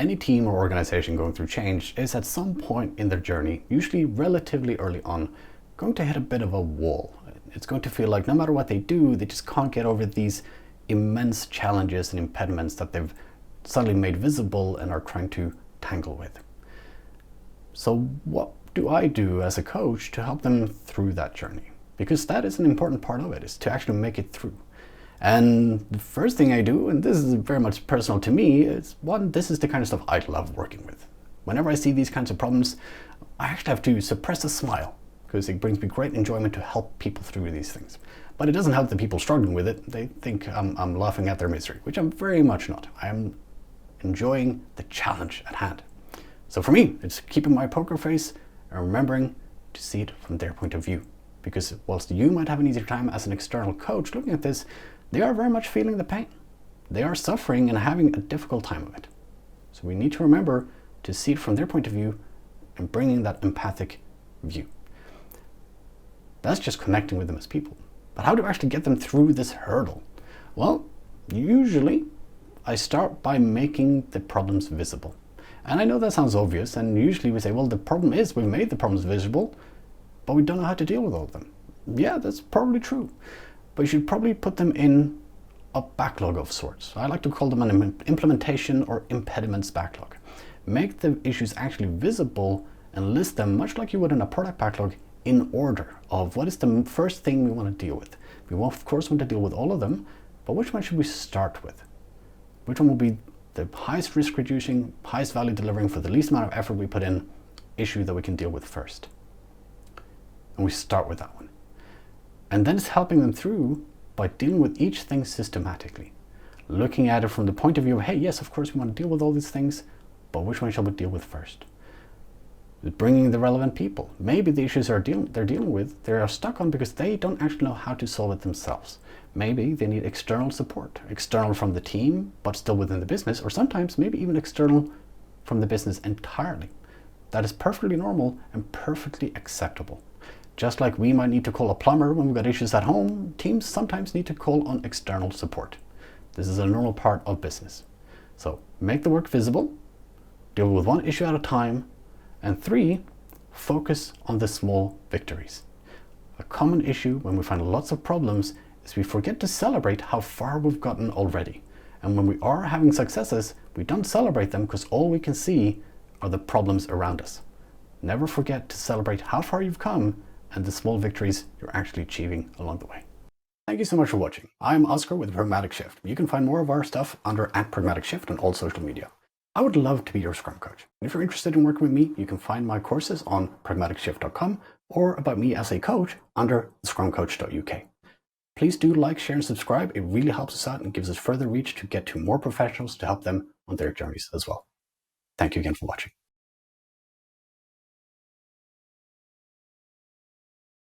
any team or organization going through change is at some point in their journey, usually relatively early on, going to hit a bit of a wall. It's going to feel like no matter what they do, they just can't get over these immense challenges and impediments that they've suddenly made visible and are trying to tangle with. So what do I do as a coach to help them through that journey? Because that is an important part of it, is to actually make it through. And the first thing I do, and this is very much personal to me, is one, this is the kind of stuff I love working with. Whenever I see these kinds of problems, I actually have to suppress a smile because it brings me great enjoyment to help people through these things. But it doesn't help the people struggling with it. They think I'm laughing at their misery, which I'm very much not. I am enjoying the challenge at hand. So for me, it's keeping my poker face and remembering to see it from their point of view. Because whilst you might have an easier time as an external coach looking at this, they are very much feeling the pain. They are suffering and having a difficult time of it. So we need to remember to see it from their point of view and bringing that empathic view. That's just connecting with them as people. But how do I actually get them through this hurdle? Well, usually I start by making the problems visible. And I know that sounds obvious, and usually we say, well, the problem is we've made the problems visible, but we don't know how to deal with all of them. Yeah, that's probably true. But you should probably put them in a backlog of sorts. I like to call them an implementation or impediments backlog. Make the issues actually visible and list them much like you would in a product backlog in order of what is the first thing we want to deal with. We will, of course, want to deal with all of them, but which one should we start with? Which one will be the highest risk reducing, highest value delivering for the least amount of effort we put in issue that we can deal with first? And we start with that one. And then it's helping them through by dealing with each thing systematically. Looking at it from the point of view of, hey, yes, of course we want to deal with all these things, but which one shall we deal with first? Bringing the relevant people. Maybe the issues they're dealing with, they are stuck on because they don't actually know how to solve it themselves. Maybe they need external support, external from the team, but still within the business, or sometimes maybe even external from the business entirely. That is perfectly normal and perfectly acceptable. Just like we might need to call a plumber when we've got issues at home, teams sometimes need to call on external support. This is a normal part of business. So make the work visible, deal with one issue at a time, and 3, focus on the small victories. A common issue when we find lots of problems is we forget to celebrate how far we've gotten already. And when we are having successes, we don't celebrate them because all we can see are the problems around us. Never forget to celebrate how far you've come and the small victories you're actually achieving along the way. Thank you so much for watching. I'm Oscar with Pragmatic Shift. You can find more of our stuff under @Pragmatic Shift on all social media. I would love to be your Scrum coach. If you're interested in working with me, you can find my courses on pragmaticshift.com or about me as a coach under scrumcoach.uk. Please do like, share, and subscribe. It really helps us out and gives us further reach to get to more professionals to help them on their journeys as well. Thank you again for watching.